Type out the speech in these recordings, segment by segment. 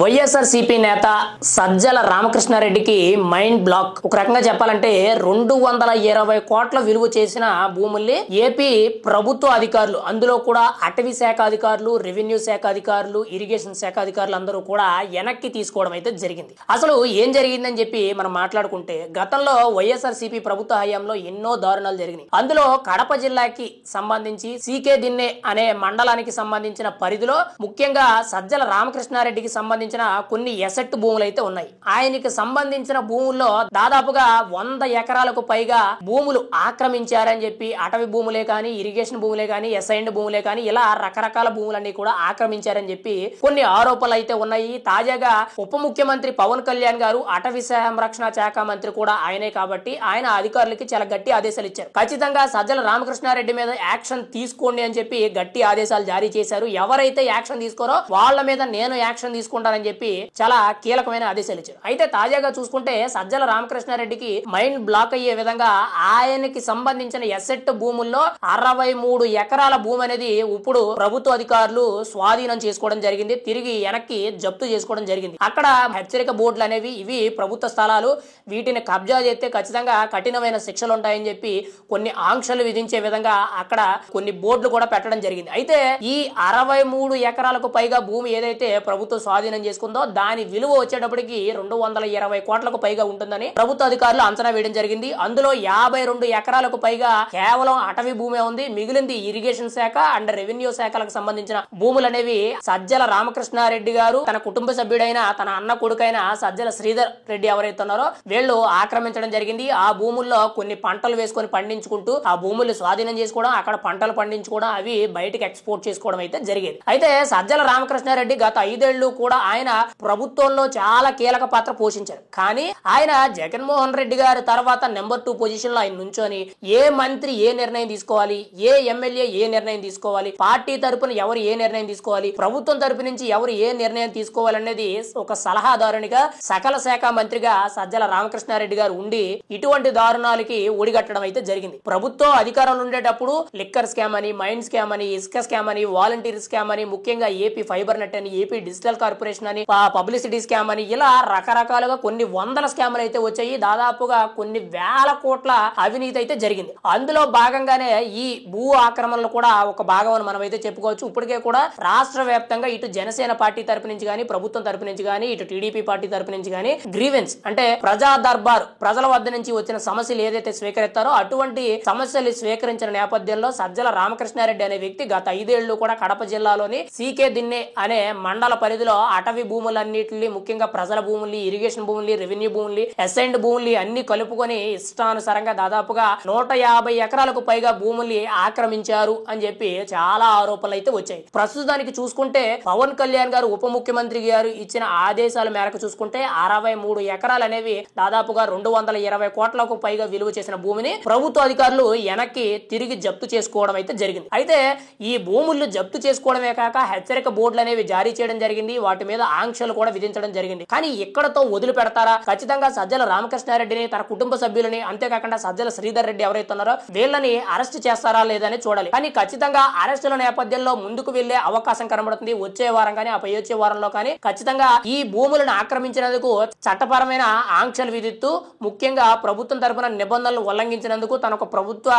వైఎస్ఆర్సీపీ నేత Sajjala రామకృష్ణారెడ్డికి mind block. ఒక రకంగా చెప్పాలంటే 220 కోట్ల విలువ చేసిన భూముల్ని ఏపీ ప్రభుత్వ అధికారులు, అందులో కూడా అటవీ శాఖ అధికారులు, రెవెన్యూ శాఖ అధికారులు, ఇరిగేషన్ శాఖ అధికారులు అందరూ కూడా వెనక్కి తీసుకోవడం అయితే జరిగింది. అసలు ఏం జరిగిందని చెప్పి మనం మాట్లాడుకుంటే, గతంలో వైఎస్ఆర్సీపీ ప్రభుత్వ హయాంలో ఎన్నో దారుణాలు జరిగినాయి. అందులో కడప జిల్లాకి సంబంధించి సీకే దిన్నె అనే మండలానికి సంబంధించిన పరిధిలో ముఖ్యంగా సజ్జల రామకృష్ణారెడ్డికి సంబంధించిన కొన్ని ఎసెట్ భూములు అయితే ఉన్నాయి. ఆయనకి సంబంధించిన భూముల్లో దాదాపుగా 100 ఎకరాలకు పైగా భూములు ఆక్రమించారని చెప్పి, అటవీ భూములే కానీ, ఇరిగేషన్ భూములే కానీ, ఎస్ఐండ్ భూములే కానీ, ఇలా రకరకాల భూములన్నీ కూడా ఆక్రమించారని చెప్పి కొన్ని ఆరోపణలు అయితే ఉన్నాయి. తాజాగా ఉప ముఖ్యమంత్రి పవన్ కళ్యాణ్ గారు, అటవీ సంరక్షణ శాఖ మంత్రి కూడా ఆయనే కాబట్టి ఆయన అధికారులకి చాలా గట్టి ఆదేశాలు ఇచ్చారు. ఖచ్చితంగా సజ్జల రామకృష్ణారెడ్డి మీద యాక్షన్ తీసుకోండి అని చెప్పి గట్టి ఆదేశాలు జారీ చేశారు. ఎవరైతే యాక్షన్ తీసుకోరో వాళ్ళ మీద నేను యాక్షన్ తీసుకుంటానని చెప్పి చాలా కీలకమైన ఆదేశాలు ఇచ్చారు. అయితే తాజాగా చూసుకుంటే సజ్జల రామకృష్ణారెడ్డికి మైండ్ బ్లాక్ అయ్యే విధంగా ఆయనకి సంబంధించిన ఎసెట్ భూముల్లో 63 ఎకరాల భూమి అనేది ఇప్పుడు ప్రభుత్వ అధికారులు స్వాధీనం చేసుకోవడం జరిగింది. తిరిగి వెనక్కి జప్తు చేసుకోవడం జరిగింది. అక్కడ హెచ్చరిక బోర్డులు అనేవి, ఇవి ప్రభుత్వ స్థలాలు, వీటిని కబ్జా చేస్తే ఖచ్చితంగా కఠినమైన శిక్షలు ఉంటాయని చెప్పి కొన్ని ఆంక్షలు విధించే విధంగా అక్కడ కొన్ని బోర్డులు కూడా పెట్టడం జరిగింది. అయితే ఈ 63 ఎకరాలకు పైగా భూమి ఏదైతే ప్రభుత్వం స్వాధీనం చేసుకుందో దాని విలువ వచ్చేటప్పటికి 220 కోట్లకు పైగా ఉంటుందని ప్రభుత్వ అధికారులు అంచనా వేయడం జరిగింది. అందులో 52 ఎకరాలకు పైగా కేవలం అటవీ భూమే ఉంది. మిగిలింది ఇరిగేషన్ శాఖ అండ్ రెవెన్యూ శాఖలకు సంబంధించిన భూములు అనేవి సజ్జల రామకృష్ణారెడ్డి గారు తన కుటుంబ సభ్యుడైన తన అన్న కొడుకైన సజ్జల శ్రీధర్ రెడ్డి ఎవరైతే ఉన్నారో వీళ్ళు ఆక్రమించడం జరిగింది. ఆ భూముల్లో కొన్ని పంటలు వేసుకొని పండించుకుంటూ ఆ భూములు స్వాధీనం చేసుకోవడం, అక్కడ పంటలు పండించుకోవడం, అవి బయటకు ఎక్స్పోర్ట్ చేసుకోవడం అయితే జరిగేది. అయితే సజ్జల రామకృష్ణారెడ్డి గత 5 ఏళ్లు కూడా ఆయన ప్రభుత్వంలో చాలా కీలక పాత్ర పోషించారు. కానీ ఆయన జగన్మోహన్ రెడ్డి గారి తర్వాత నెంబర్ 2 పొజిషన్ లో ఆయన నుంచొని ఏ మంత్రి ఏ నిర్ణయం తీసుకోవాలి, ఏ ఎమ్మెల్యే ఏ నిర్ణయం తీసుకోవాలి, పార్టీ తరపున ఎవరు ఏ నిర్ణయం తీసుకోవాలి, ప్రభుత్వం తరపు నుంచి ఎవరు ఏ నిర్ణయం తీసుకోవాలనేది ఒక సలహాదారునిగా, సకల శాఖ మంత్రిగా సజ్జల రామకృష్ణారెడ్డి గారు ఉండి ఇటువంటి దారుణాలకి ఒడిగట్టడం అయితే జరిగింది. ప్రభుత్వం అధికారంలో ఉండేటప్పుడు లిక్కర్ స్కామ్ అని, మైండ్ స్కామ్ అని, ఇసుక స్కామ్ అని, వాలంటీర్ స్కామ్ అని, ముఖ్యంగా ఏపీ ఫైబర్ నెట్ అని, ఏపీ డిజిటల్ కార్పొరేషన్ అని, పబ్లిసిటీ స్కామ్ అని, ఇలా రకరకాలుగా కొన్ని వందల స్కామ్లు అయితే వచ్చాయి. దాదాపుగా కొన్ని వేల కోట్ల అవినీతి అయితే జరిగింది. అందులో భాగంగానే ఈ భూ ఆక్రమణలు కూడా ఒక భాగం అని మనం అయితే చెప్పుకోవచ్చు. ఇప్పటికే కూడా రాష్ట్ర వ్యాప్తంగా ఇటు జనసేన పార్టీ తరపు నుంచి కానీ, ప్రభుత్వం తరపు నుంచి కానీ, ఇటు టీడీపీ పార్టీ తరపు నుంచి కానీ గ్రీవెన్స్ అంటే ప్రజా దర్బార్, ప్రజల వద్ద నుంచి వచ్చిన సమస్యలు ఏదైతే స్వీకరిస్తారో అటువంటి సమస్యలు స్వీకరించిన నేపథ్యంలో సజ్జల రామకృష్ణారెడ్డి అనే వ్యక్తి గత 5 ఏళ్లు కూడా కడప జిల్లాలోని సీకే దిన్నె అనే మండల పరిధిలో అటవీ భూములన్నింటినీ, ముఖ్యంగా ప్రజల భూముల్ని, ఇరిగేషన్ భూముల్ని, రెవెన్యూ భూముల్ని, ఎస్ఐండ్ భూముల్ని అన్ని కలుపుకొని ఇష్టానుసారంగా దాదాపుగా 150 ఎకరాలకు పైగా భూముల్ని ఆక్రమించారు అని చెప్పి చాలా ఆరోపణలు అయితే వచ్చాయి. ప్రస్తుతానికి చూసుకుంటే పవన్ కళ్యాణ్ గారు, ఉప ముఖ్యమంత్రి గారు ఇచ్చిన ఆదేశాల మేరకు చూసుకుంటే 63 ఎకరాలు అనేవి దాదాపుగా 220 కోట్లకు పైగా విలువ చేసిన భూమిని ప్రభుత్వ అధికారులు వెనక్కి తిరిగి జప్తు చేసుకోవడం అయితే జరిగింది. అయితే ఈ భూములు జప్తు చేసుకోవడమే కాక హెచ్చరిక బోర్డులు అనేవి జారీ చేయడం జరిగింది. వాటి మీద ఆంక్షలు కూడా విధించడం జరిగింది. కానీ ఇక్కడతో వదిలిపెడతారా? ఖచ్చితంగా సజ్జల రామకృష్ణారెడ్డిని, తన కుటుంబ సభ్యులని, అంతేకాకుండా సజ్జల శ్రీధర్ రెడ్డి ఎవరైతే ఉన్నారో వీళ్ళని అరెస్ట్ చేస్తారా లేదని చూడాలి. కానీ ఖచ్చితంగా అరెస్టుల నేపథ్యంలో ముందుకు వెళ్లే అవకాశం కనబడుతుంది. వచ్చే వారం కానీ, ఆ పై వచ్చే వారంలో కానీ ఖచ్చితంగా ఈ భూములను ఆక్రమించినందుకు చట్టపరమైన ఆంక్షలు విధిస్తూ, ముఖ్యంగా ప్రభుత్వం తరపున నిబంధనలు ఉల్లంఘించినందుకు తన ఒక ప్రభుత్వ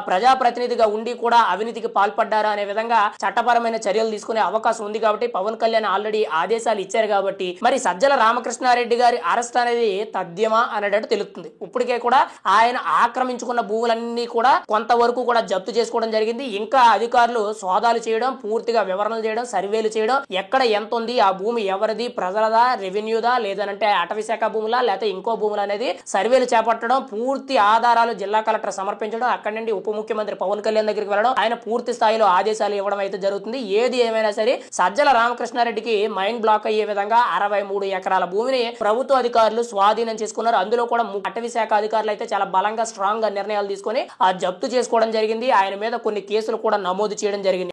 ప్రజాప్రతినిధిగా ఉండి కూడా అవినీతికి పాల్పడ్డారా అనే విధంగా చట్టపరమైన చర్యలు తీసుకునే అవకాశం ఉంది. కాబట్టి పవన్ కళ్యాణ్ ఆల్రెడీ ఆదేశాలు ఇచ్చారు. కాబట్టి మరి సజ్జల రామకృష్ణారెడ్డి గారి అరెస్ట్ అనేది తథ్యమా అనేటట్టు తెలుస్తుంది. ఇప్పటికే కూడా ఆయన ఆక్రమించుకున్న భూములన్నీ కూడా కొంతవరకు కూడా జప్తు చేసుకోవడం జరిగింది. ఇంకా అధికారులు సోదాలు చేయడం, పూర్తిగా వివరణలు చేయడం, సర్వేలు చేయడం, ఎక్కడ ఎంత ఉంది, ఆ భూమి ఎవరిది, ప్రజలదా, రెవెన్యూదా, లేదంటే అటవీ శాఖ భూములా, లేకపోతే ఇంకో భూములు అనేది సర్వేలు చేపట్టడం, పూర్తి ఆధారాలు జిల్లా కలెక్టర్ సమర్పించడం, అక్కడి నుండి ఉప ముఖ్యమంత్రి పవన్ కళ్యాణ్ దగ్గరికి వెళ్ళడం, ఆయన పూర్తి స్థాయిలో ఆదేశాలు ఇవ్వడం అయితే జరుగుతుంది. ఏది ఏమైనా సరే సజ్జల రామకృష్ణారెడ్డికి మైండ్ బ్లాక్ అయ్యే విధంగా 63 ఎకరాల భూమిని ప్రభుత్వ అధికారులు స్వాధీనం చేసుకున్నారు. అందులో కూడా అటవీ శాఖ అధికారులు అయితే చాలా బలంగా, స్ట్రాంగ్ గా నిర్ణయాలు తీసుకొని ఆ జప్తు చేసుకోవడం జరిగింది. ఆయన మీద కొన్ని కేసులు కూడా నమోదు చేయడం జరిగింది.